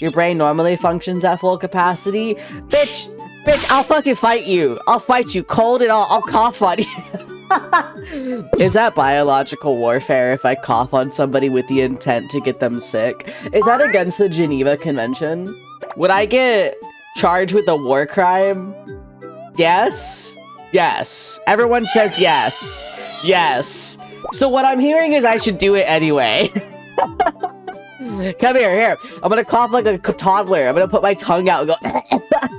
Your brain normally functions at full capacity. Bitch, I'll fucking fight you. I'll fight you cold and I'll cough on you. Is that biological warfare if I cough on somebody with the intent to get them sick? Is that against the Geneva Convention? Would I get charged with a war crime? Yes? Yes. Everyone says yes. Yes. So what I'm hearing is I should do it anyway. Come here. I'm gonna cough like a toddler. I'm gonna put my tongue out and go